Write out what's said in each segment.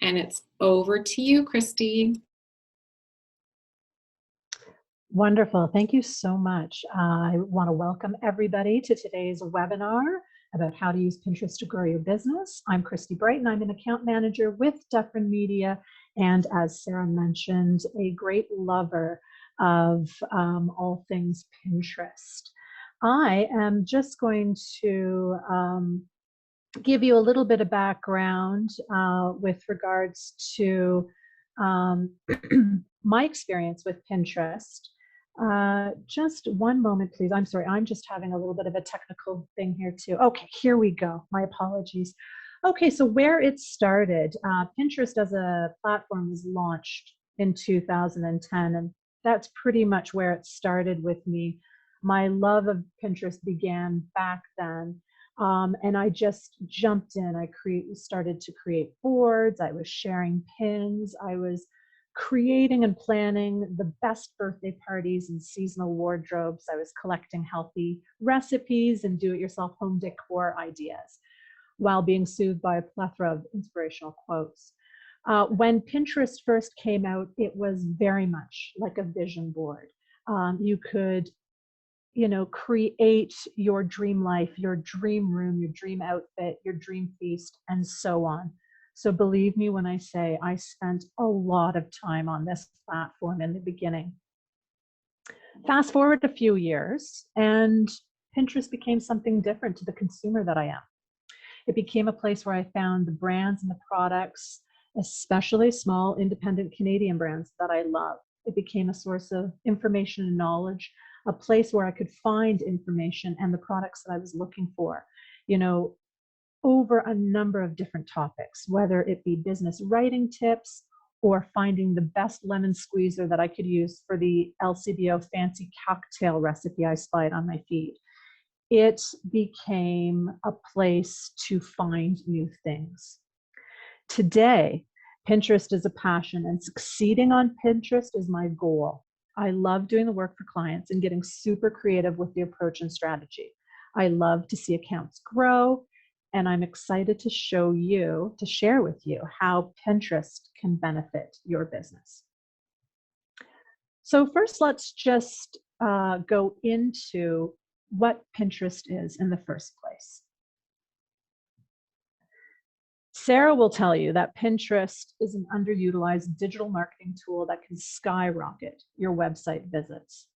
And it's over to you, Christy. Wonderful. Thank you so much. I want to welcome everybody to today's webinar about how to use Pinterest to grow your business. I'm Christy Brighton. I'm an account manager with Dufferin Media, and as Sarah mentioned, a great lover of all things Pinterest. I am just going to give you a little bit of background with regards to my experience with Pinterest. Just one moment, please. I'm sorry, I'm just having a little bit of a technical thing here too. Okay, here we go. My apologies. Okay, so where it started, Pinterest as a platform was launched in 2010, and that's pretty much where it started with me. My love of Pinterest began back then. And I just jumped in. I started to create boards. I was sharing pins. I was creating and planning the best birthday parties and seasonal wardrobes. I was collecting healthy recipes and do-it-yourself home decor ideas while being soothed by a plethora of inspirational quotes. When Pinterest first came out, it was very much like a vision board. You could create your dream life, your dream room, your dream outfit, your dream feast, and so on. So believe me when I say I spent a lot of time on this platform in the beginning. Fast forward a few years, and Pinterest became something different to the consumer that I am. It became a place where I found the brands and the products, especially small independent Canadian brands that I love. It became a source of information and knowledge, a place where I could find information and the products that I was looking for, over a number of different topics, whether it be business writing tips or finding the best lemon squeezer that I could use for the LCBO fancy cocktail recipe I spied on my feed. It became a place to find new things. Today, Pinterest is a passion, and succeeding on Pinterest is my goal. I love doing the work for clients and getting super creative with the approach and strategy. I love to see accounts grow, and I'm excited to share with you how Pinterest can benefit your business. So first, let's just go into what Pinterest is in the first place. Sarah will tell you that Pinterest is an underutilized digital marketing tool that can skyrocket your website visits.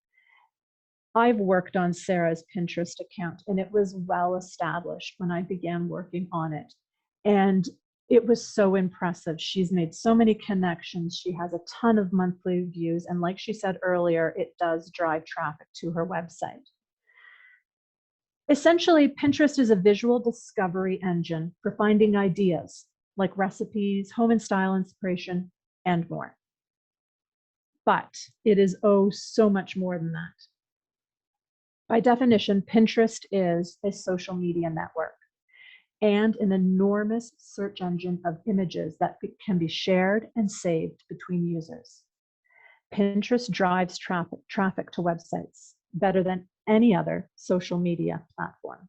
I've worked on Sarah's Pinterest account, and it was well established when I began working on it. And it was so impressive. She's made so many connections. She has a ton of monthly views. And like she said earlier, it does drive traffic to her website. Essentially, Pinterest is a visual discovery engine for finding ideas like recipes, home and style inspiration, and more. But it is so much more than that. By definition, Pinterest is a social media network and an enormous search engine of images that can be shared and saved between users. Pinterest drives traffic to websites better than any other social media platform.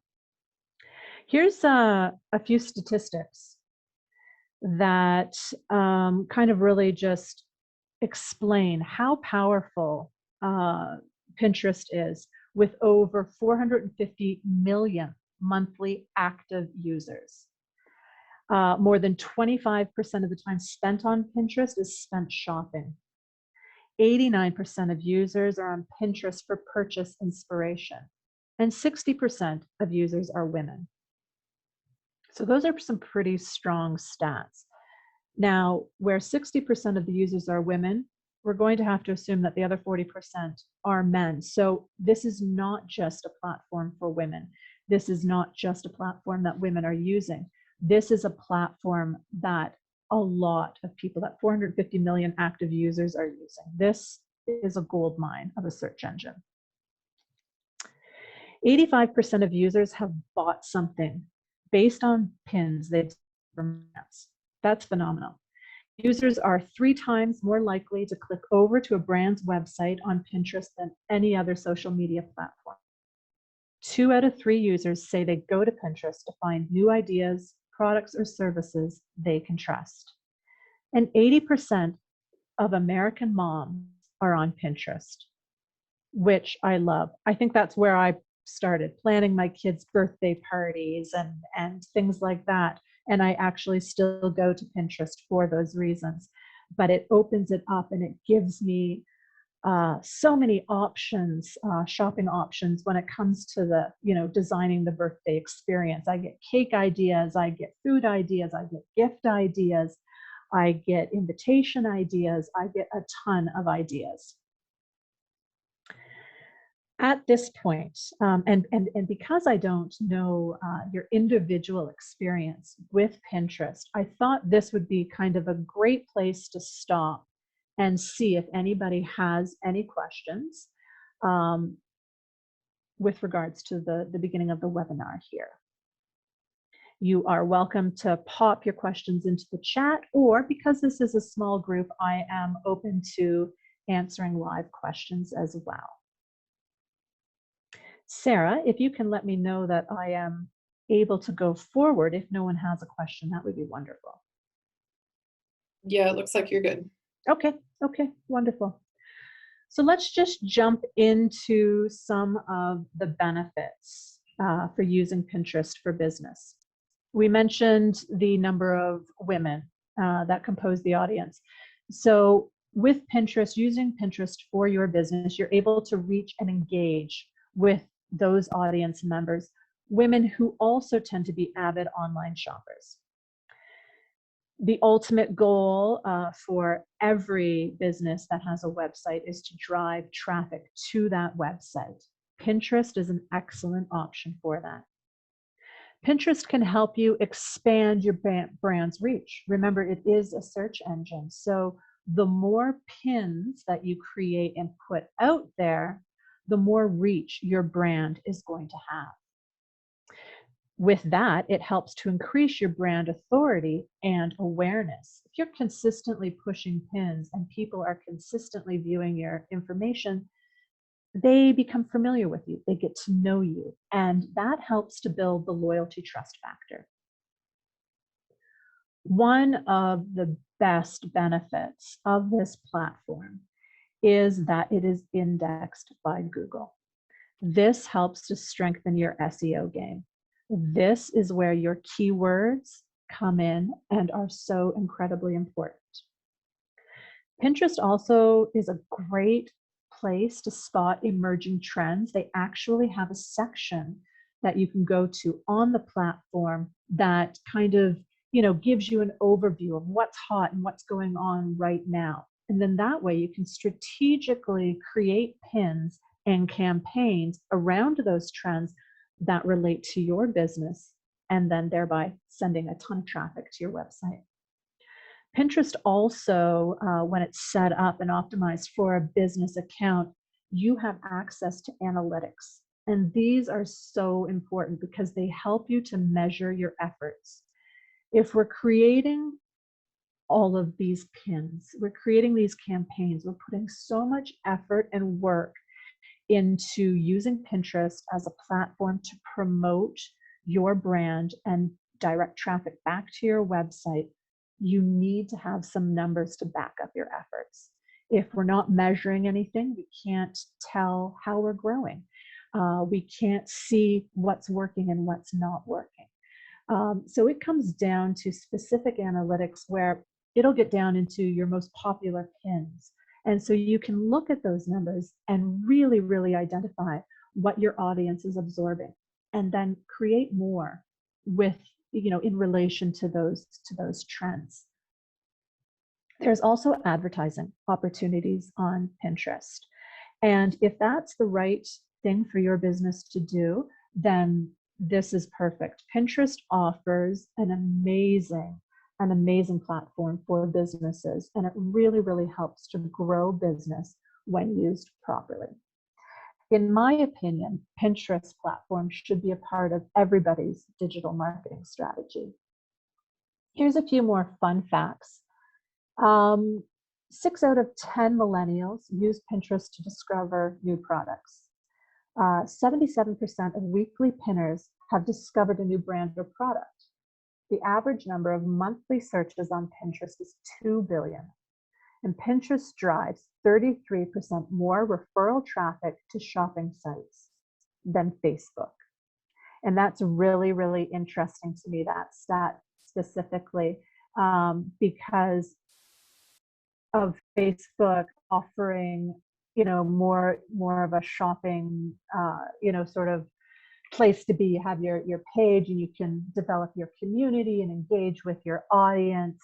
Here's a few statistics that kind of really just explain how powerful Pinterest is, with over 450 million monthly active users. More than 25% of the time spent on Pinterest is spent shopping. 89% of users are on Pinterest for purchase inspiration, and 60% of users are women. So those are some pretty strong stats. Now, where 60% of the users are women, we're going to have to assume that the other 40% are men. So this is not just a platform for women. This is not just a platform that women are using. This is a platform that a lot of people, that 450 million active users, are using. This is a gold mine of a search engine. 85% of users have bought something based on pins they've from brands. That's phenomenal. Users are 3 times more likely to click over to a brand's website on Pinterest than any other social media platform. 2 out of 3 users say they go to Pinterest to find new ideas, products, or services they can trust. And 80% of American moms are on Pinterest, which I love. I think that's where I started planning my kids' birthday parties and things like that. And I actually still go to Pinterest for those reasons. But it opens it up and it gives me so many options, shopping options when it comes to the, designing the birthday experience. I get cake ideas, I get food ideas, I get gift ideas, I get invitation ideas, I get a ton of ideas. At this point, and because I don't know your individual experience with Pinterest, I thought this would be kind of a great place to stop and see if anybody has any questions with regards to the beginning of the webinar here. You are welcome to pop your questions into the chat, or because this is a small group, I am open to answering live questions as well. Sarah, if you can let me know that I am able to go forward if no one has a question, that would be wonderful. Yeah, it looks like you're good. Okay, wonderful. So let's just jump into some of the benefits for using Pinterest for business. We mentioned the number of women that compose the audience. So with Pinterest, using Pinterest for your business, you're able to reach and engage with those audience members, women who also tend to be avid online shoppers. The ultimate goal for every business that has a website is to drive traffic to that website. Pinterest is an excellent option for that. Pinterest can help you expand your brand's reach. Remember, it is a search engine. So the more pins that you create and put out there, the more reach your brand is going to have. With that, it helps to increase your brand authority and awareness. If you're consistently pushing pins and people are consistently viewing your information, they become familiar with you, they get to know you, and that helps to build the loyalty trust factor. One of the best benefits of this platform is that it is indexed by Google. This helps to strengthen your SEO game. This is where your keywords come in and are so incredibly important. Pinterest also is a great place to spot emerging trends. They actually have a section that you can go to on the platform that kind of, gives you an overview of what's hot and what's going on right now. And then that way you can strategically create pins and campaigns around those trends that relate to your business, and then thereby sending a ton of traffic to your website. Pinterest also, when it's set up and optimized for a business account, you have access to analytics. And these are so important because they help you to measure your efforts. If we're creating all of these pins, we're creating these campaigns, we're putting so much effort and work into using Pinterest as a platform to promote your brand and direct traffic back to your website, you need to have some numbers to back up your efforts. If we're not measuring anything, we can't tell how we're growing. We can't see what's working and what's not working. So it comes down to specific analytics where it'll get down into your most popular pins. And so you can look at those numbers and really, really identify what your audience is absorbing, and then create more with, in relation to those trends. There's also advertising opportunities on Pinterest. And if that's the right thing for your business to do, then this is perfect. Pinterest offers an amazing platform for businesses, and it really, really helps to grow business when used properly. In my opinion, Pinterest platform should be a part of everybody's digital marketing strategy. Here's a few more fun facts. 6 out of 10 millennials use Pinterest to discover new products. 77% of weekly pinners have discovered a new brand or product. The average number of monthly searches on Pinterest is 2 billion. And Pinterest drives 33% more referral traffic to shopping sites than Facebook. And that's really, really interesting to me, that stat specifically, because of Facebook offering, more of a shopping, sort of place to be. You have your page and you can develop your community and engage with your audience.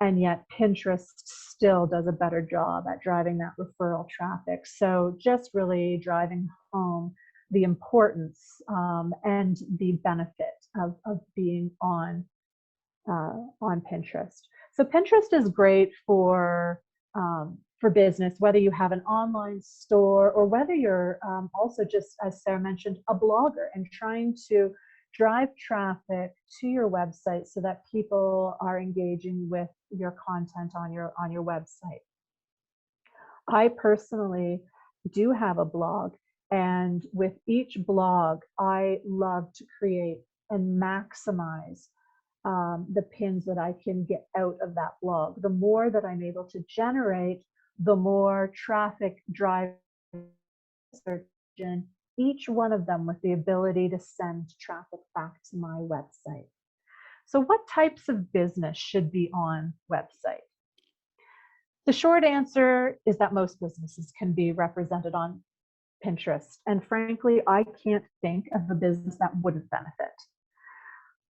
And yet Pinterest still does a better job at driving that referral traffic. So just really driving home the importance and the benefit of being on Pinterest. So Pinterest is great for business, whether you have an online store or whether you're also, just as Sarah mentioned, a blogger and trying to drive traffic to your website so that people are engaging with your content on your website. I personally do have a blog, and with each blog, I love to create and maximize the pins that I can get out of that blog. The more that I'm able to generate, the more traffic drive search engine, each one of them with the ability to send traffic back to my website. So what types of business should be on website? The short answer is that most businesses can be represented on Pinterest. And frankly, I can't think of a business that wouldn't benefit.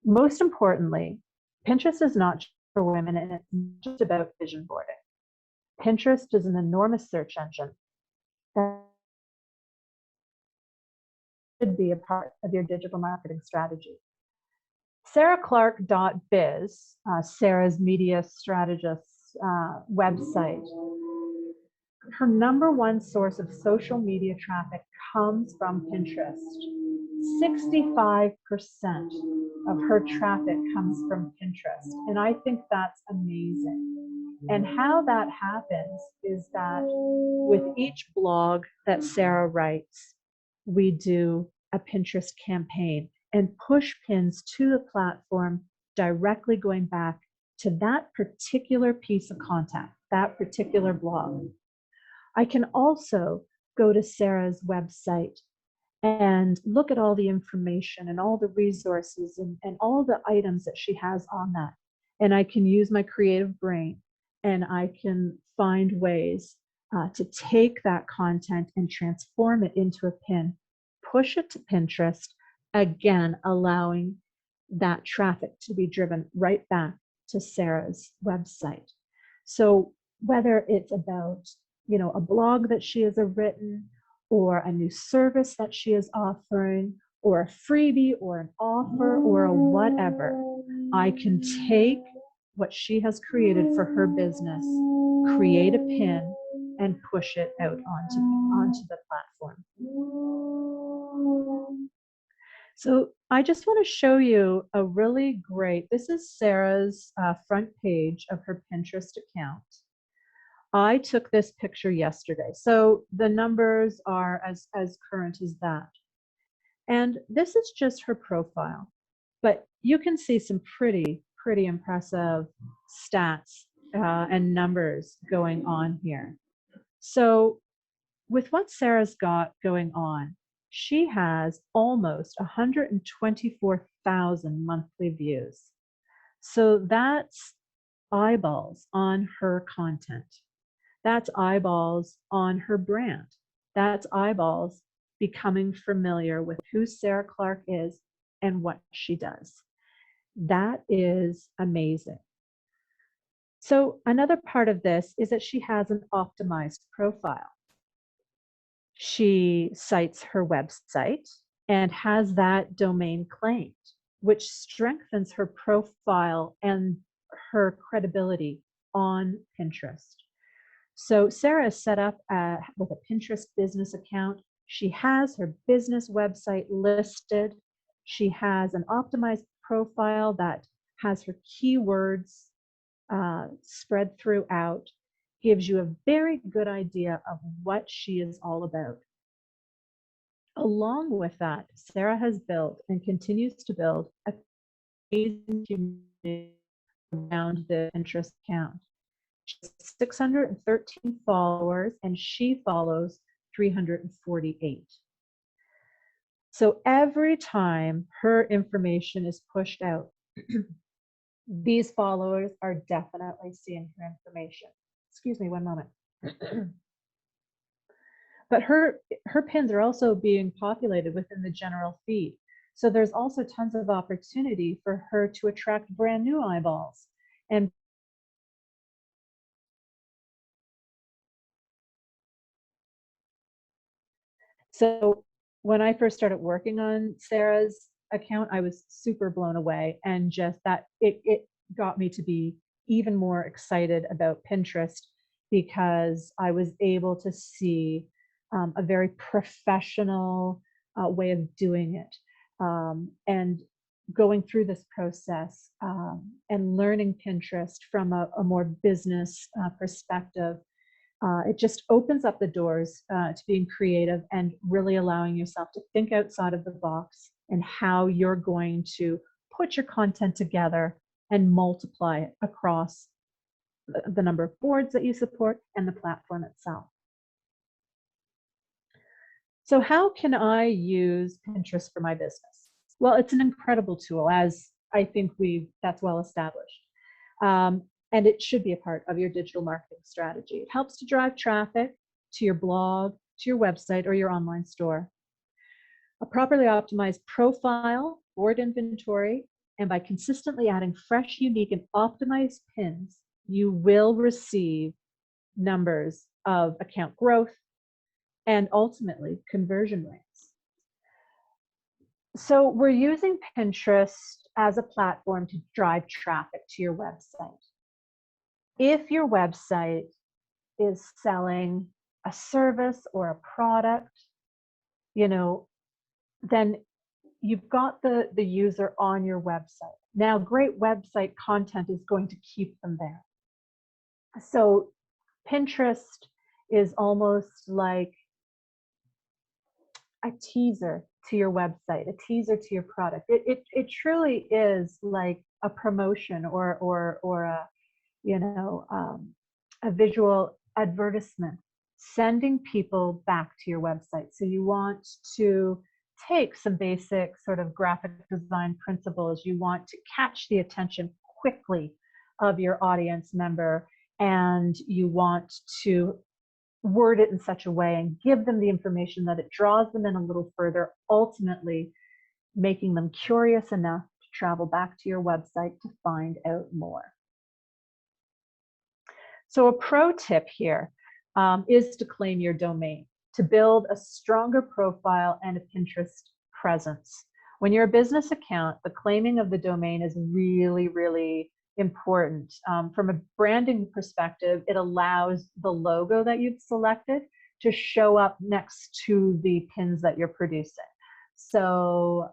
Most importantly, Pinterest is not just for women, and it's not just about vision boarding. Pinterest is an enormous search engine that should be a part of your digital marketing strategy. SarahClark.biz, Sarah's media strategist's website, her number one source of social media traffic comes from Pinterest. 65% of her traffic comes from Pinterest, and I think that's amazing. And how that happens is that with each blog that Sarah writes, we do a Pinterest campaign and push pins to the platform directly going back to that particular piece of content, that particular blog. I can also go to Sarah's website and look at all the information and all the resources and all the items that she has on that. And I can use my creative brain and I can find ways to take that content and transform it into a pin, push it to Pinterest, again, allowing that traffic to be driven right back to Sarah's website. So whether it's about, a blog that she has written, or a new service that she is offering, or a freebie, or an offer, or a whatever, I can take what she has created for her business, create a pin, and push it out onto the platform. So I just want to show you a really great, this is Sarah's front page of her Pinterest account. I took this picture yesterday, so the numbers are as current as that. And this is just her profile, but you can see some pretty impressive stats and numbers going on here. So with what Sarah's got going on, she has almost 124,000 monthly views. So that's eyeballs on her content. That's eyeballs on her brand. That's eyeballs becoming familiar with who Sarah Clark is and what she does. That is amazing. So another part of this is that she has an optimized profile. She cites her website and has that domain claimed, which strengthens her profile and her credibility on Pinterest. So Sarah is set up with a Pinterest business account. She has her business website listed. She has an optimized profile that has her keywords spread throughout, gives you a very good idea of what she is all about. Along with that, Sarah has built and continues to build a amazing community around the Pinterest account. She has 613 followers, and she follows 348. So every time her information is pushed out, these followers are definitely seeing her information. Excuse me one moment. But her pins are also being populated within the general feed. So there's also tons of opportunity for her to attract brand new eyeballs. And so when I first started working on Sarah's account, I was super blown away, and just that it got me to be even more excited about Pinterest, because I was able to see a very professional way of doing it, and going through this process and learning Pinterest from a more business perspective. It just opens up the doors to being creative and really allowing yourself to think outside of the box and how you're going to put your content together and multiply it across the number of boards that you support and the platform itself. So how can I use Pinterest for my business? Well, it's an incredible tool, as I think that's well established. And it should be a part of your digital marketing strategy. It helps to drive traffic to your blog, to your website, or your online store. A properly optimized profile, board inventory, and by consistently adding fresh, unique, and optimized pins, you will receive numbers of account growth and ultimately conversion rates. So we're using Pinterest as a platform to drive traffic to your website. If your website is selling a service or a product, then you've got the user on your website. Now, great website content is going to keep them there. So Pinterest is almost like a teaser to your website, a teaser to your product. It truly is like a promotion or a visual advertisement, sending people back to your website. So you want to take some basic sort of graphic design principles. You want to catch the attention quickly of your audience member, and you want to word it in such a way and give them the information that it draws them in a little further, ultimately making them curious enough to travel back to your website to find out more. So a pro tip here is to claim your domain, to build a stronger profile and a Pinterest presence. When you're a business account, the claiming of the domain is really, really important. From a branding perspective, it allows the logo that you've selected to show up next to the pins that you're producing. So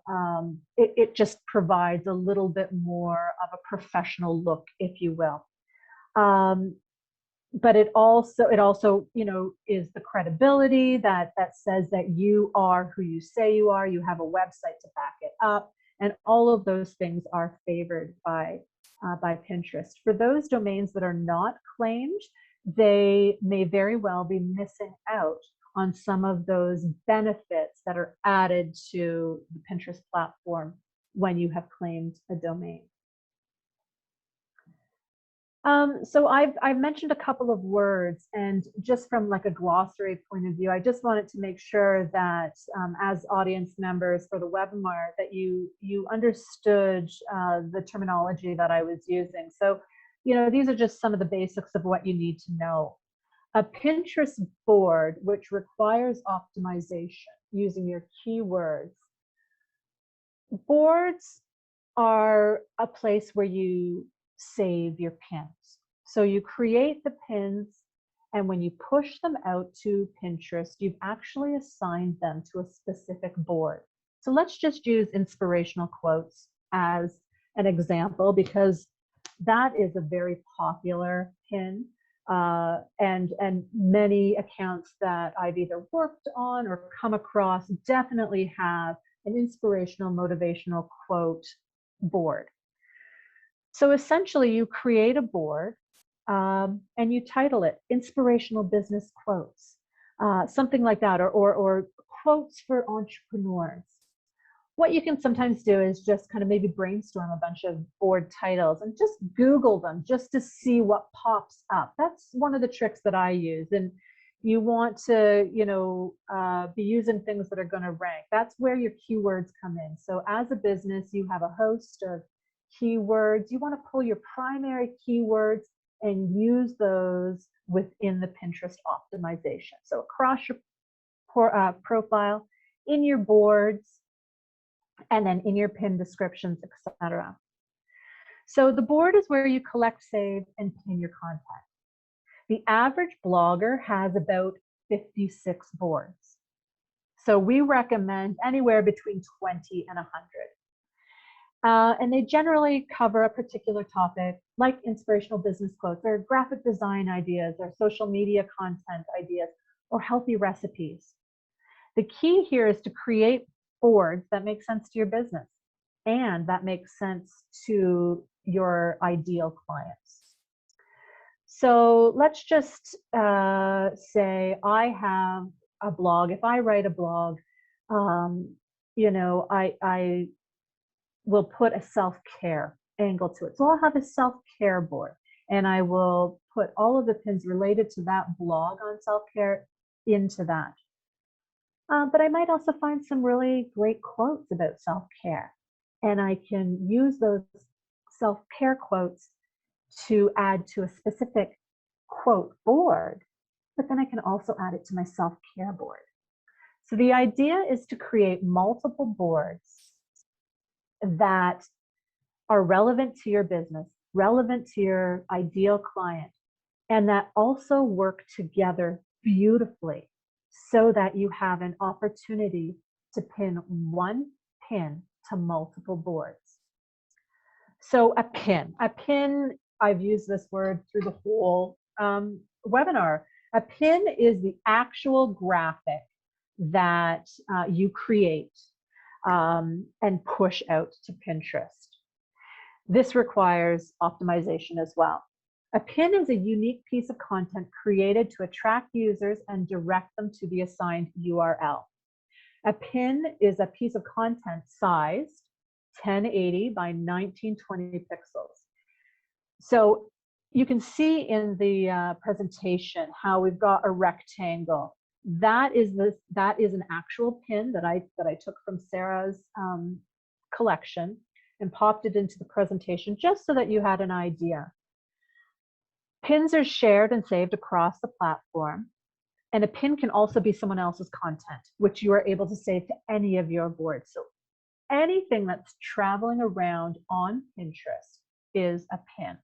it just provides a little bit more of a professional look, if you will. But it also, is the credibility that says that you are who you say you are. You have a website to back it up, and all of those things are favored by Pinterest. For those domains that are not claimed, they may very well be missing out on some of those benefits that are added to the Pinterest platform when you have claimed a domain. So I've mentioned a couple of words, and just from like a glossary point of view, I just wanted to make sure that as audience members for the webinar, that you understood the terminology that I was using. So, these are just some of the basics of what you need to know. A Pinterest board, which requires optimization using your keywords. Boards are a place where you save your pins. So you create the pins, and when you push them out to Pinterest, you've actually assigned them to a specific board. So let's just use inspirational quotes as an example, because that is a very popular pin. And many accounts that I've either worked on or come across definitely have an inspirational, motivational quote board. So essentially, you create a board and you title it Inspirational Business Quotes, something like that, or quotes for entrepreneurs. What you can sometimes do is just kind of maybe brainstorm a bunch of board titles and just Google them just to see what pops up. That's one of the tricks that I use. And you want to, be using things that are going to rank. That's where your keywords come in. So as a business, you have a host of keywords. You want to pull your primary keywords and use those within the Pinterest optimization. So across your profile, in your boards, and then in your pin descriptions, etc. So the board is where you collect, save, and pin your content. The average blogger has about 56 boards. So we recommend anywhere between 20 and 100. And they generally cover a particular topic like inspirational business quotes or graphic design ideas or social media content ideas or healthy recipes. The key here is to create boards that make sense to your business and that makes sense to your ideal clients. So let's just say I have a blog. If I write a blog, I will put a self-care angle to it. So I'll have a self-care board and I will put all of the pins related to that blog on self-care into that. But I might also find some really great quotes about self-care. And I can use those self-care quotes to add to a specific quote board, but then I can also add it to my self-care board. So the idea is to create multiple boards that are relevant to your business, relevant to your ideal client, and that also work together beautifully so that you have an opportunity to pin one pin to multiple boards. So a pin, I've used this word through the whole webinar. A pin is the actual graphic that you create and push out to Pinterest. This requires optimization as well. A pin is a unique piece of content created to attract users and direct them to the assigned URL. A pin is a piece of content sized 1080 by 1920 pixels. So you can see in the presentation how we've got a rectangle. That is an actual pin that I took from Sarah's collection and popped it into the presentation just so that you had an idea. Pins are shared and saved across the platform, and a pin can also be someone else's content, which you are able to save to any of your boards. So anything that's traveling around on Pinterest is a pin.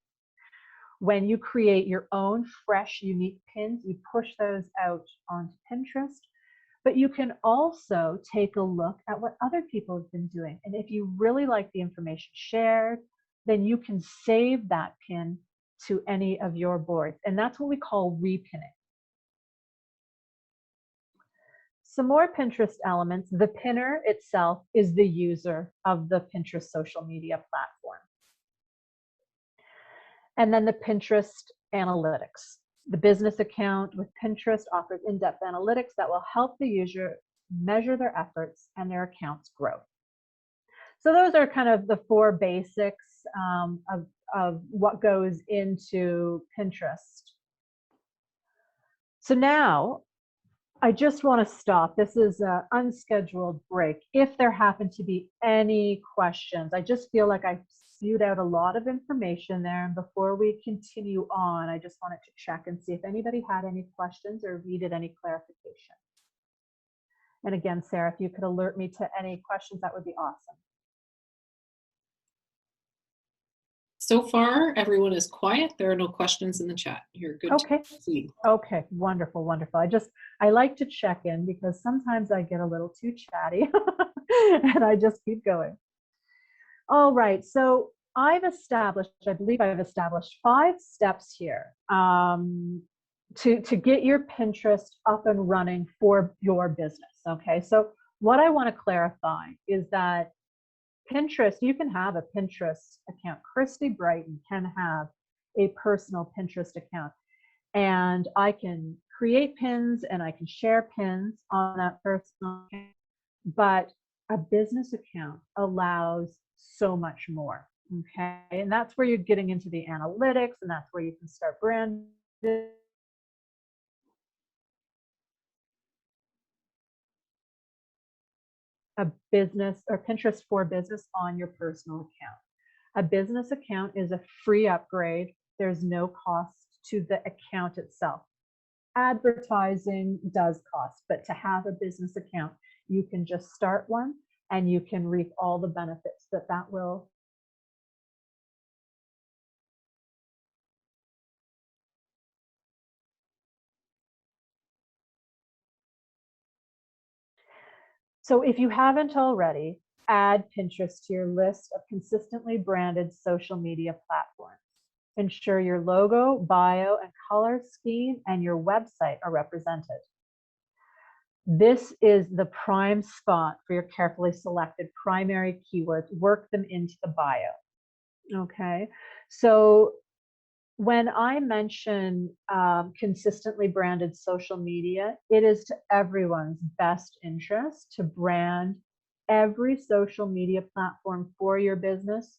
When you create your own fresh, unique pins, you push those out onto Pinterest, but you can also take a look at what other people have been doing. And if you really like the information shared, then you can save that pin to any of your boards. And that's what we call repinning. Some more Pinterest elements. The pinner itself is the user of the Pinterest social media platform. And then the Pinterest analytics. The business account with Pinterest offers in-depth analytics that will help the user measure their efforts and their account's growth. So those are kind of the four basics of what goes into Pinterest. So now I just want to stop. This is an unscheduled break. If there happen to be any questions, I just feel like I spewed out a lot of information there. And before we continue on, I just wanted to check and see if anybody had any questions or needed any clarification. And again, Sarah, if you could alert me to any questions, that would be awesome. So far, everyone is quiet. There are no questions in the chat. You're good Okay. to proceed. Okay, wonderful, wonderful. I like to check in because sometimes I get a little too chatty and I just keep going. All right, so I believe I've established 5 steps here to get your Pinterest up and running for your business, okay? So what I want to clarify is that Pinterest, you can have a Pinterest account. Christy Brighton can have a personal Pinterest account, and I can create pins and I can share pins on that personal account. But a business account allows so much more. Okay. And that's where you're getting into the analytics, and that's where you can start branding. A business or Pinterest for business on your personal account. A business account is a free upgrade. There's no cost to the account itself. Advertising does cost, but to have a business account, you can just start one and you can reap all the benefits that will. So if you haven't already, add Pinterest to your list of consistently branded social media platforms. Ensure your logo, bio, and color scheme and your website are represented. This is the prime spot for your carefully selected primary keywords. Work them into the bio. Okay, so when I mention consistently branded social media, it is to everyone's best interest to brand every social media platform for your business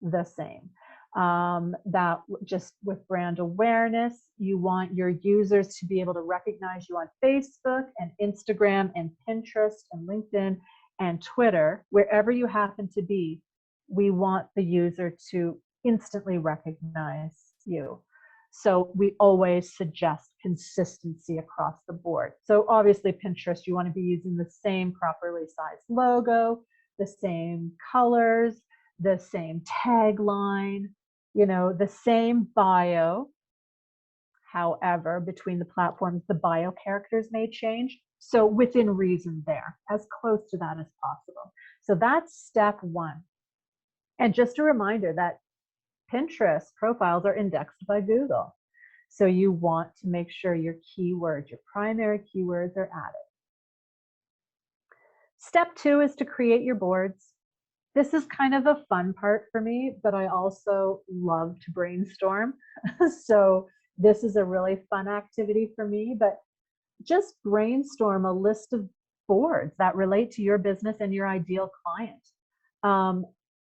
the same. That just with brand awareness, you want your users to be able to recognize you on Facebook and Instagram and Pinterest and LinkedIn and Twitter, wherever you happen to be. We want the user to instantly recognize you. So we always suggest consistency across the board. So obviously Pinterest, you want to be using the same properly sized logo, the same colors, the same tagline, the same bio. However, between the platforms, the bio characters may change. So within reason there, as close to that as possible. So that's step one. And just a reminder that Pinterest profiles are indexed by Google. So you want to make sure your keywords, your primary keywords are added. Step two is to create your boards. This is kind of a fun part for me, but I also love to brainstorm. So this is a really fun activity for me, but just brainstorm a list of boards that relate to your business and your ideal client.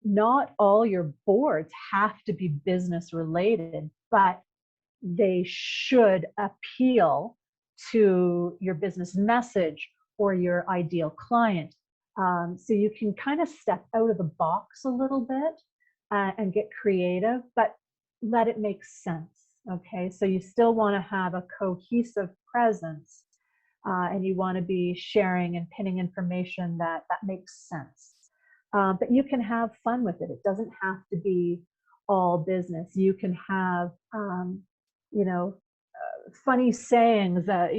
Not all your boards have to be business related, but they should appeal to your business message or your ideal client. So you can kind of step out of the box a little bit and get creative, but let it make sense. Okay, so you still want to have a cohesive presence, and you want to be sharing and pinning information that makes sense. But you can have fun with it. It doesn't have to be all business. You can have, funny sayings that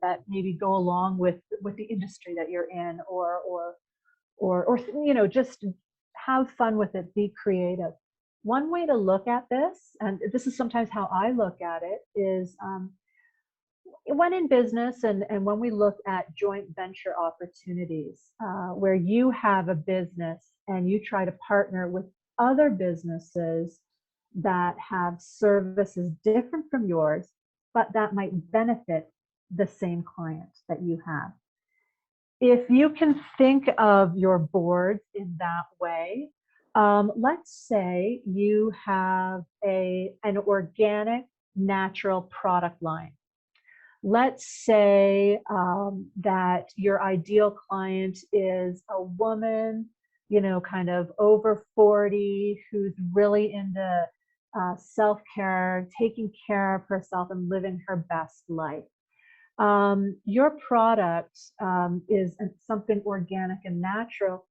that maybe go along with the industry that you're in, or just have fun with it. Be creative. One way to look at this, and this is sometimes how I look at it, is when in business and when we look at joint venture opportunities, where you have a business and you try to partner with other businesses that have services different from yours, but that might benefit the same client that you have. If you can think of your boards in that way, let's say you have an organic natural product line. Let's say that your ideal client is a woman, kind of over 40, who's really into self-care, taking care of herself and living her best life. Your product is something organic and natural,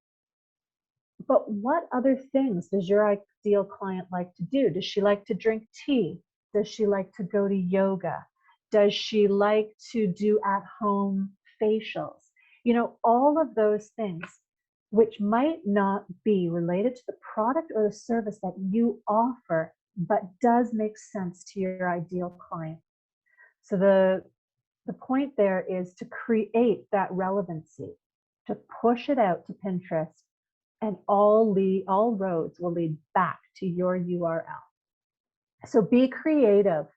but what other things does your ideal client like to do? Does she like to drink tea? Does she like to go to yoga? Does she like to do at-home facials? All of those things, which might not be related to the product or the service that you offer, but does make sense to your ideal client. So the point there is to create that relevancy, to push it out to Pinterest, and all roads will lead back to your URL. So be creative,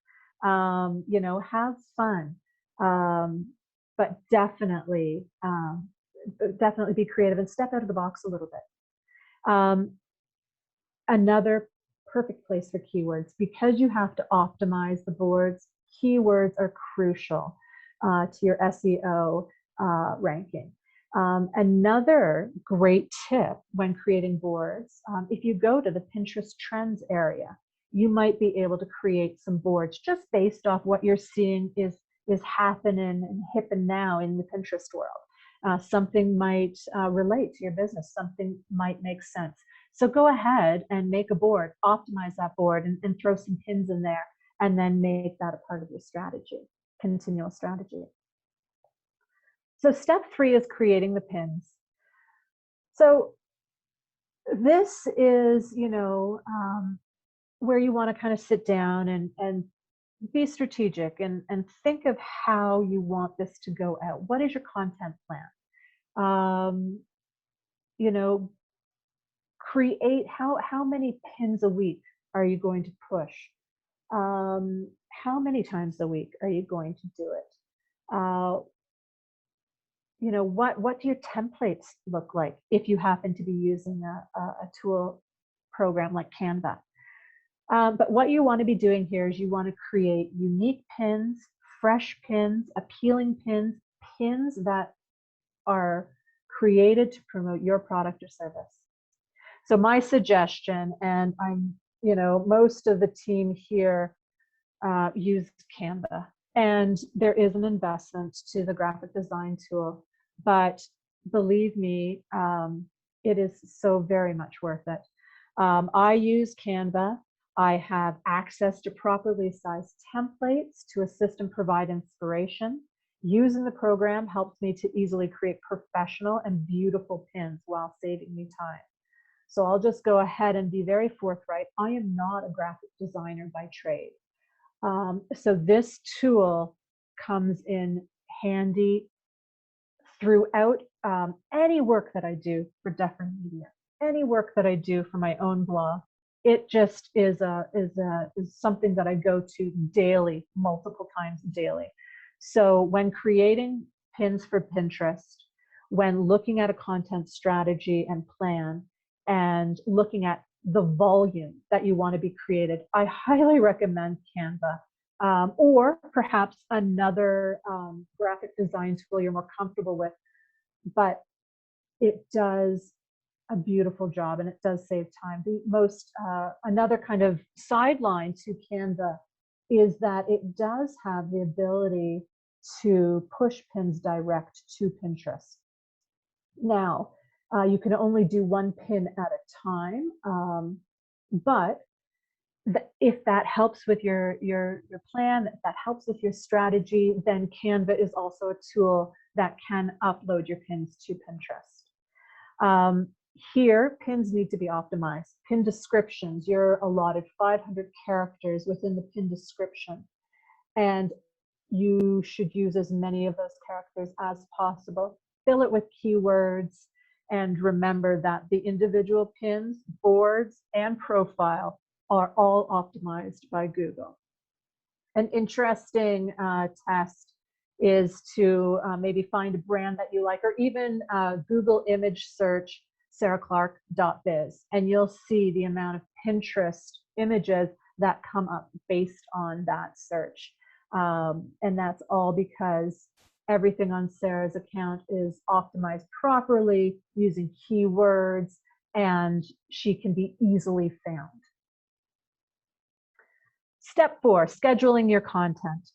have fun, but definitely be creative and step out of the box a little bit. Another perfect place for keywords, because you have to optimize the boards. Keywords are crucial to your SEO ranking. Another great tip when creating boards, if you go to the Pinterest trends area, you might be able to create some boards just based off what you're seeing is happening and hip and now in the Pinterest world. Something might relate to your business, something might make sense. So go ahead and make a board, optimize that board, and throw some pins in there, and then make that a part of your strategy, continual strategy. So step 3 is creating the pins. So this is, where you want to kind of sit down and be strategic and think of how you want this to go out. What is your content plan? Create how many pins a week are you going to push? How many times a week are you going to do it? What do your templates look like if you happen to be using a tool program like Canva? But what you want to be doing here is you want to create unique pins, fresh pins, appealing pins, pins that are created to promote your product or service. So my suggestion, and most of the team here use Canva, and there is an investment to the graphic design tool, but believe me, it is so very much worth it. I use Canva. I have access to properly sized templates to assist and provide inspiration. Using the program helps me to easily create professional and beautiful pins while saving me time. So I'll just go ahead and be very forthright. I am not a graphic designer by trade. So this tool comes in handy throughout any work that I do for Dufferin Media, any work that I do for my own blog. It just is something that I go to daily, multiple times daily. So when creating pins for Pinterest, when looking at a content strategy and plan, and looking at the volume that you want to be created, I highly recommend Canva, or perhaps another graphic design tool you're more comfortable with. But it does a beautiful job and it does save time. Another kind of sideline to Canva is that it does have the ability to push pins direct to Pinterest. Now, you can only do one pin at a time, but if that helps with your plan, if that helps with your strategy, then Canva is also a tool that can upload your pins to Pinterest. Here, pins need to be optimized. Pin descriptions, you're allotted 500 characters within the pin description, and you should use as many of those characters as possible. Fill it with keywords, and remember that the individual pins, boards, and profile are all optimized by Google. An interesting test is to maybe find a brand that you like, or even Google image search sarahclark.biz, and you'll see the amount of Pinterest images that come up based on that search. And that's all because everything on Sarah's account is optimized properly using keywords, and she can be easily found. Step 4, scheduling your content.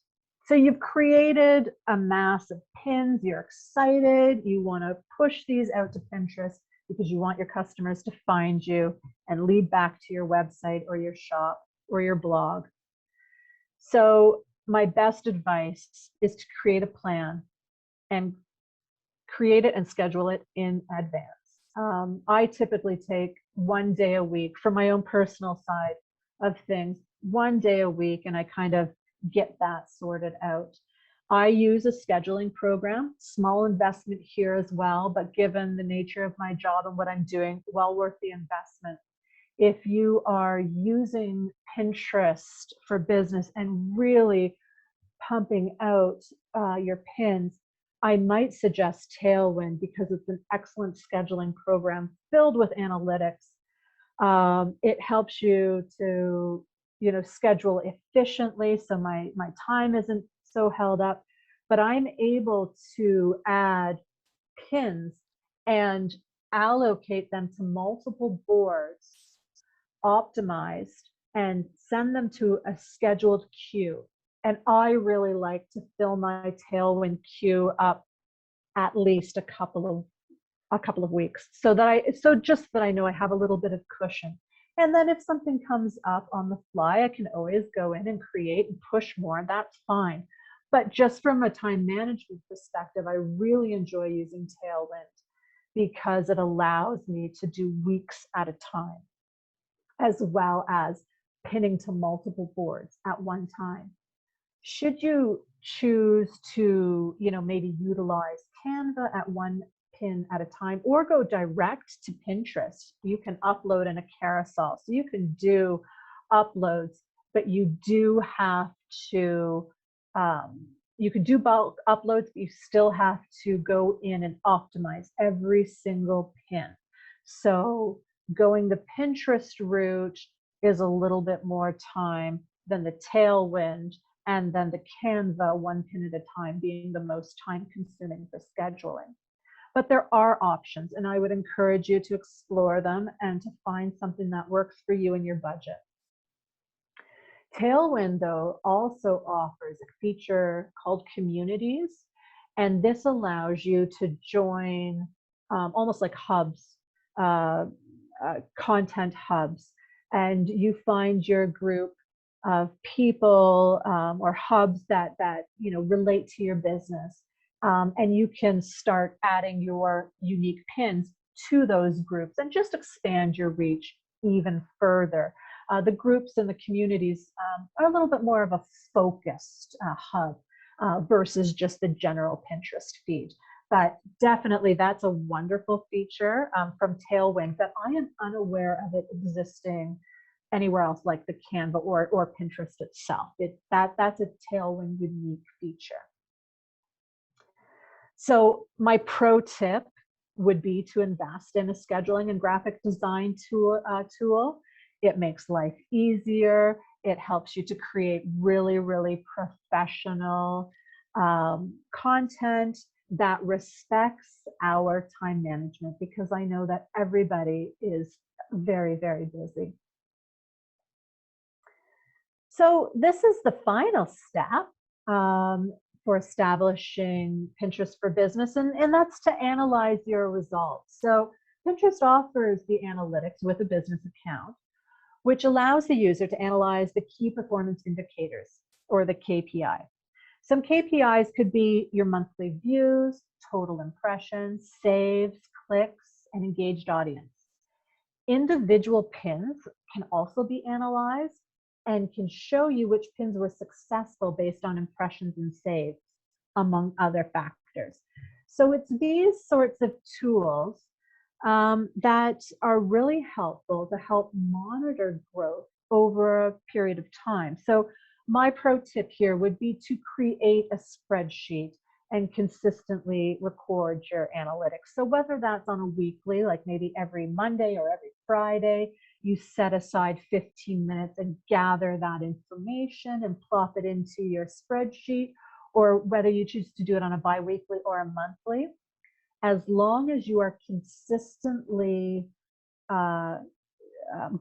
So you've created a mass of pins, you're excited, you want to push these out to Pinterest because you want your customers to find you and lead back to your website or your shop or your blog. So my best advice is to create a plan and create it and schedule it in advance. I typically take one day a week for my own personal side of things, one day a week, and I kind of get that sorted out. I use a scheduling program, small investment here as well, but given the nature of my job and what I'm doing, well worth the investment. If you are using Pinterest for business and really pumping out your pins, I might suggest Tailwind because it's an excellent scheduling program filled with analytics. It helps you to, schedule efficiently, so my time isn't so held up, but I'm able to add pins and allocate them to multiple boards, optimized, and send them to a scheduled queue. And I really like to fill my Tailwind queue up at least a couple of weeks, so just that I know I have a little bit of cushion. And then if something comes up on the fly, I can always go in and create and push more. That's fine. But just from a time management perspective, I really enjoy using Tailwind because it allows me to do weeks at a time, as well as pinning to multiple boards at one time. Should you choose to, maybe utilize Canva at one pin at a time or go direct to Pinterest, you can upload in a carousel. So you can do uploads, but you do have to, you can do bulk uploads, but you still have to go in and optimize every single pin. So going the Pinterest route is a little bit more time than the Tailwind, and then the Canva one pin at a time being the most time consuming for scheduling. But there are options, and I would encourage you to explore them and to find something that works for you and your budget. Tailwind, though, also offers a feature called communities, and this allows you to join almost like hubs, content hubs, and you find your group of people or hubs that relate to your business, and you can start adding your unique pins to those groups and just expand your reach even further. The groups and the communities are a little bit more of a focused hub versus just the general Pinterest feed. But definitely that's a wonderful feature from Tailwind that I am unaware of it existing anywhere else like the Canva or Pinterest itself. That's a Tailwind unique feature. So my pro tip would be to invest in a scheduling and graphic design tool. It makes life easier. It helps you to create really, really professional content that respects our time management, because I know that everybody is very, very busy. So this is the final step for establishing Pinterest for business, and that's to analyze your results. So Pinterest offers the analytics with a business account, which allows the user to analyze the key performance indicators, or the KPI. Some KPIs could be your monthly views, total impressions, saves, clicks, and engaged audience. Individual pins can also be analyzed and can show you which pins were successful based on impressions and saves, among other factors. So it's these sorts of tools that are really helpful to help monitor growth over a period of time. So my pro tip here would be to create a spreadsheet and consistently record your analytics. So whether that's on a weekly, like maybe every Monday or every Friday, you set aside 15 minutes and gather that information and plop it into your spreadsheet, or whether you choose to do it on a bi-weekly or a monthly, as long as you are consistently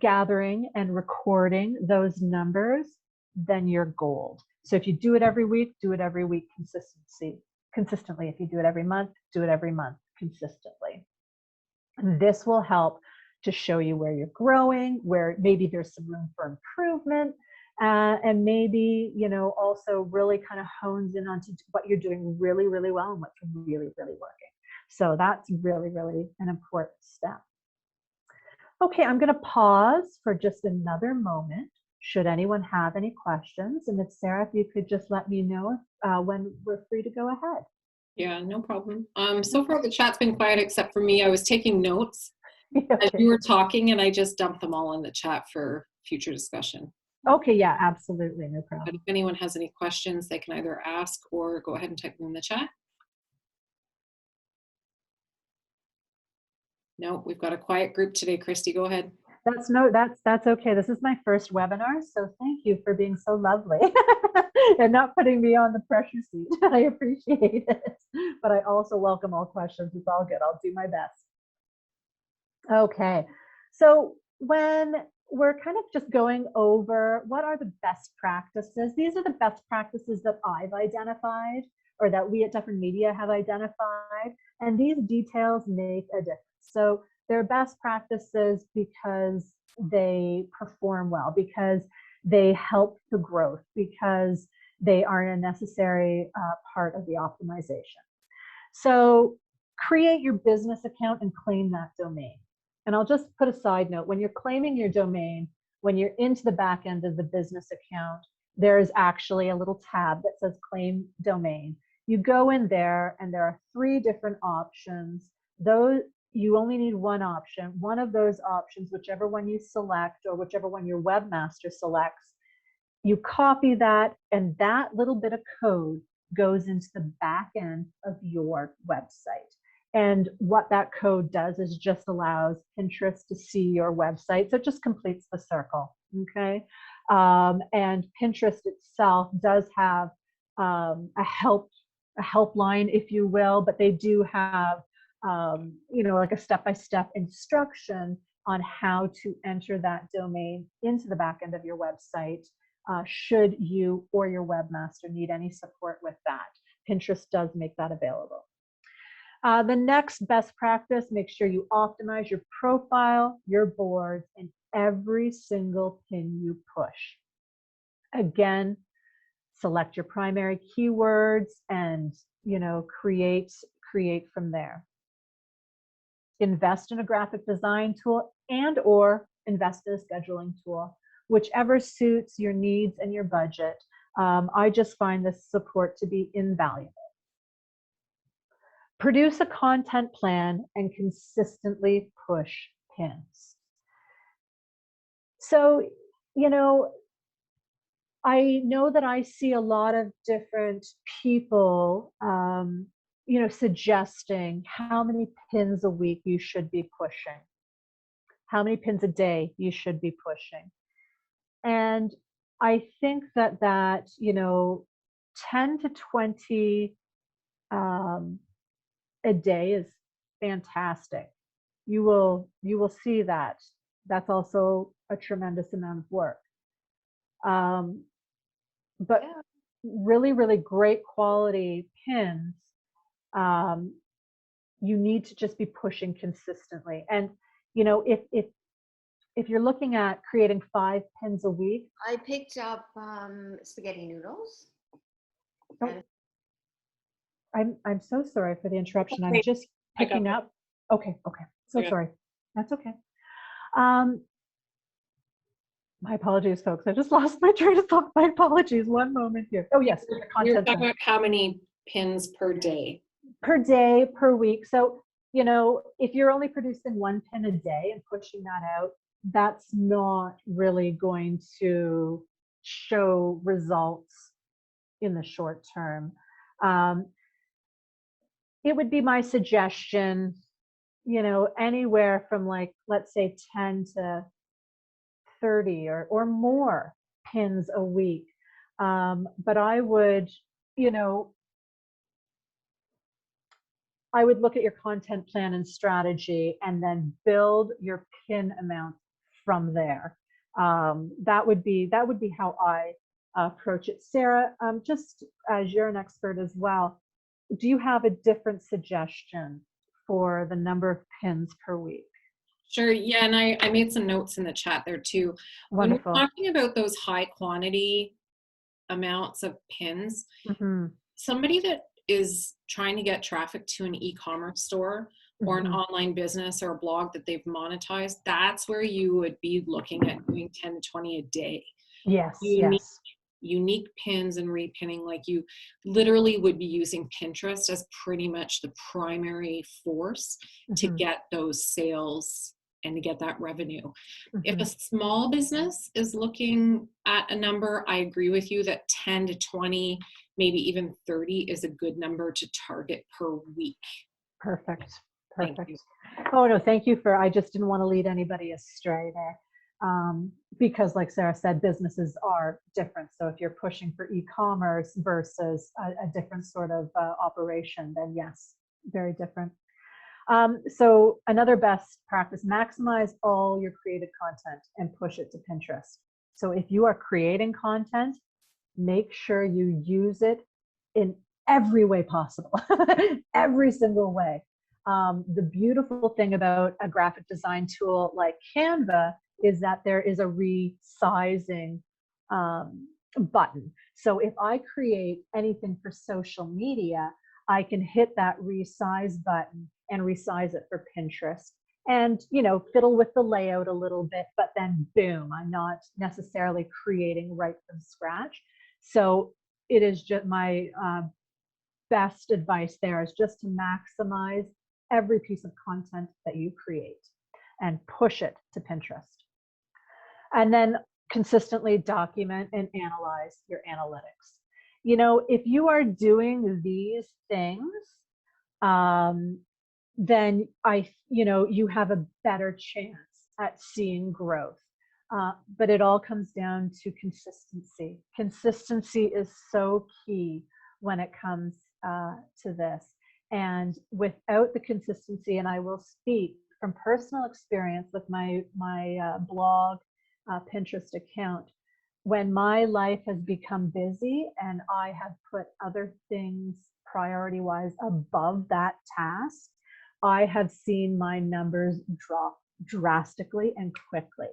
gathering and recording those numbers, then you're gold. So if you do it every week, do it every week consistently. If you do it every month, do it every month consistently. And this will help to show you where you're growing, where maybe there's some room for improvement, and maybe, also really kind of hones in onto what you're doing really, really well and what's really, really working. So that's really, really an important step. Okay, I'm going to pause for just another moment, should anyone have any questions. And if Sarah, if you could just let me know when we're free to go ahead. Yeah, no problem. So far the chat's been quiet except for me. I was taking notes as Okay. you were talking, and I just dumped them all in the chat for future discussion. Okay, yeah, absolutely, no But problem. if anyone has any questions, they can either ask or go ahead and type them in the chat. No, we've got a quiet group today. Christy, go ahead. That's okay. This is my first webinar, so thank you for being so lovely and not putting me on the pressure seat. I appreciate it, but I also welcome all questions. It's all good. I'll do my best. Okay, so when we're kind of just going over what are the best practices, these are the best practices that I've identified or that we at Dufferin Media have identified, and these details make a difference. So they're best practices because they perform well, because they help the growth, because they are a necessary part of the optimization. So create your business account and claim that domain. And I'll just put a side note, when you're claiming your domain, when you're into the back end of the business account, there's actually a little tab that says claim domain. You go in there and there are 3 different options. Those, you only need one option. One of those options, whichever one you select or whichever one your webmaster selects, you copy that, and that little bit of code goes into the back end of your website. And what that code does is just allows Pinterest to see your website. So it just completes the circle, okay? And Pinterest itself does have a helpline, if you will, but they do have, you know, like a step-by-step instruction on how to enter that domain into the back end of your website. Should you or your webmaster need any support with that, Pinterest does make that available. The next best practice, make sure you optimize your profile, your boards, and every single pin you push. Again, select your primary keywords and, you know, create from there. Invest in a graphic design tool and or invest in a scheduling tool, whichever suits your needs and your budget. I just find this support to be invaluable. Produce a content plan and consistently push pins. So, you know, I know that I see a lot of different people, you know, suggesting how many pins a week you should be pushing, how many pins a day you should be pushing. And I think that, you know, 10 to 20 a day is fantastic. You will see that. That's also a tremendous amount of work. But really, really great quality pins, you need to just be pushing consistently. And, you know, if you're looking at creating 5 pins a week. I picked up spaghetti noodles. Oh, I'm so sorry for the interruption. I'm Okay. just picking up. Okay. So Yeah. sorry. That's okay. My apologies, folks. I just lost my train of thought. My apologies. One moment here. Oh yes, the You're content talking about how many pins per day? per day, per week. So, you know, if you're only producing 1 pin a day and pushing that out, that's not really going to show results in the short term. It would be my suggestion, you know, anywhere from, like, let's say 10 to 30 or more pins a week. But I would, you know, I would look at your content plan and strategy and then build your pin amount from there. That would be how I approach it. Sarah, just as you're an expert as well, do you have a different suggestion for the number of pins per week? Sure. Yeah, and I made some notes in the chat there too. Wonderful. When we're talking about those high quantity amounts of pins, somebody that is trying to get traffic to an e-commerce store or an online business or a blog that they've monetized, that's where you would be looking at doing 10 to 20 a day. Yes, unique yes. unique pins and repinning. Like, you literally would be using Pinterest as pretty much the primary force to Mhm, get those sales and to get that revenue. If a mhm. small business is looking at a number, I agree with you that 10 to 20, maybe even 30 is a good number to target per week. Perfect. Thank you. Perfect. Oh, no, thank you I just didn't want to lead anybody astray there. Because like Sarah said, businesses are different. So if you're pushing for e-commerce versus a different sort of operation, then yes, very different. So another best practice, maximize all your created content and push it to Pinterest. So if you are creating content, make sure you use it in every way possible, every single way. The beautiful thing about a graphic design tool like Canva is that there is a resizing button. So if I create anything for social media, I can hit that resize button and resize it for Pinterest and, fiddle with the layout a little bit, but then boom, I'm not necessarily creating right from scratch. So it is just my best advice there is just to maximize every piece of content that you create and push it to Pinterest. And then consistently document and analyze your analytics. If you are doing these things, um, then you have a better chance at seeing growth. But it all comes down to consistency. Consistency is so key when it comes to this. And without the consistency, and I will speak from personal experience with my blog, Pinterest account, when my life has become busy and I have put other things priority wise above that task, I have seen my numbers drop drastically and quickly.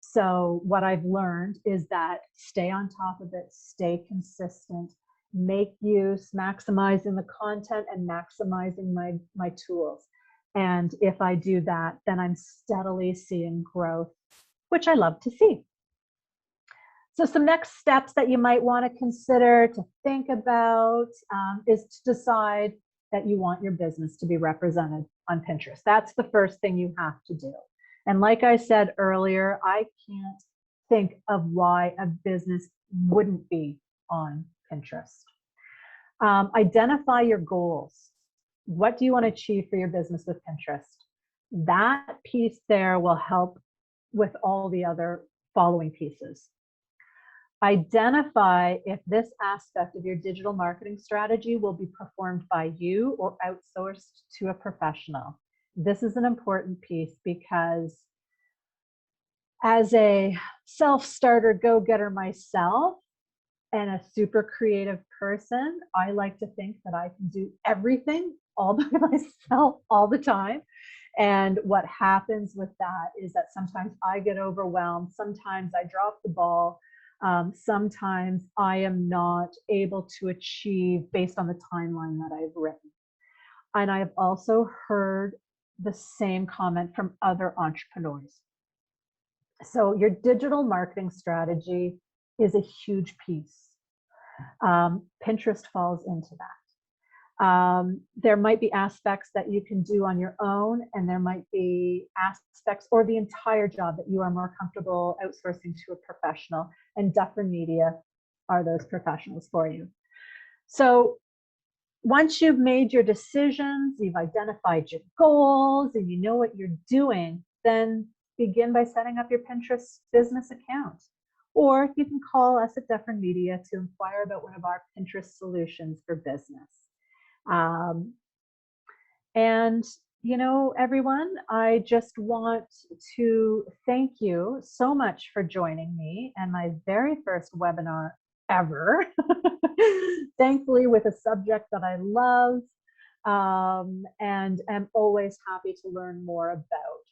So what I've learned is that stay on top of it, stay consistent, make use, maximizing the content and maximizing my tools. And if I do that, then I'm steadily seeing growth, which I love to see. So some next steps that you might want to consider to think about is to decide that you want your business to be represented on Pinterest. That's the first thing you have to do. And like I said earlier, I can't think of why a business wouldn't be on Pinterest. Identify your goals. What do you want to achieve for your business with Pinterest? That piece there will help with all the other following pieces. Identify if this aspect of your digital marketing strategy will be performed by you or outsourced to a professional. This is an important piece because as a self-starter go-getter myself and a super creative person, I like to think that I can do everything all by myself all the time. And what happens with that is that sometimes I get overwhelmed, sometimes I drop the ball, sometimes I am not able to achieve based on the timeline that I've written. And I have also heard the same comment from other entrepreneurs. So your digital marketing strategy is a huge piece. Pinterest falls into that. There might be aspects that you can do on your own, and there might be aspects or the entire job that you are more comfortable outsourcing to a professional, and Dufferin Media are those professionals for you. So once you've made your decisions, you've identified your goals, and you know what you're doing, then begin by setting up your Pinterest business account. Or you can call us at Dufferin Media to inquire about one of our Pinterest solutions for business. And, everyone, I just want to thank you so much for joining me and my very first webinar ever. Thankfully, with a subject that I love and am always happy to learn more about.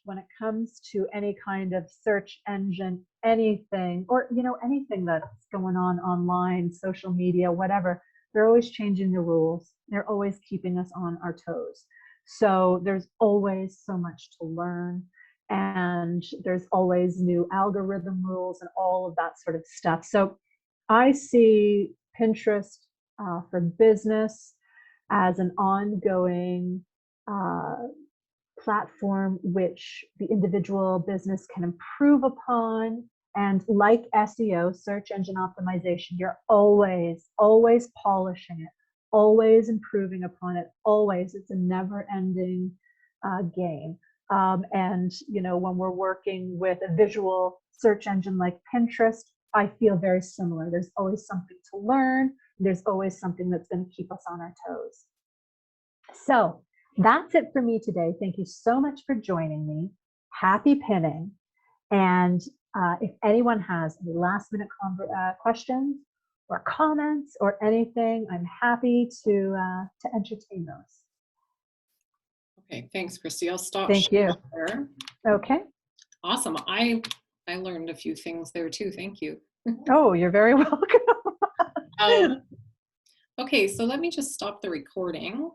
When it comes to any kind of search engine, anything, or anything that's going on online, social media, whatever, they're always changing the rules. They're always keeping us on our toes. So there's always so much to learn. and there's always new algorithm rules and all of that sort of stuff. So I see Pinterest for business as an ongoing platform which the individual business can improve upon. And like SEO, search engine optimization, you're always polishing it, always improving upon it, always. It's a never-ending game. And when we're working with a visual search engine like Pinterest, I feel very similar. There's always something to learn. There's always something that's going to keep us on our toes. So that's it for me today. Thank you so much for joining me. Happy pinning. And if anyone has any last minute questions or comments or anything, I'm happy to entertain those. Okay, thanks, Christy. I'll stop. Thank you. There. Okay. Awesome. I learned a few things there too. Thank you. Oh, you're very welcome. Okay, so let me just stop the recording.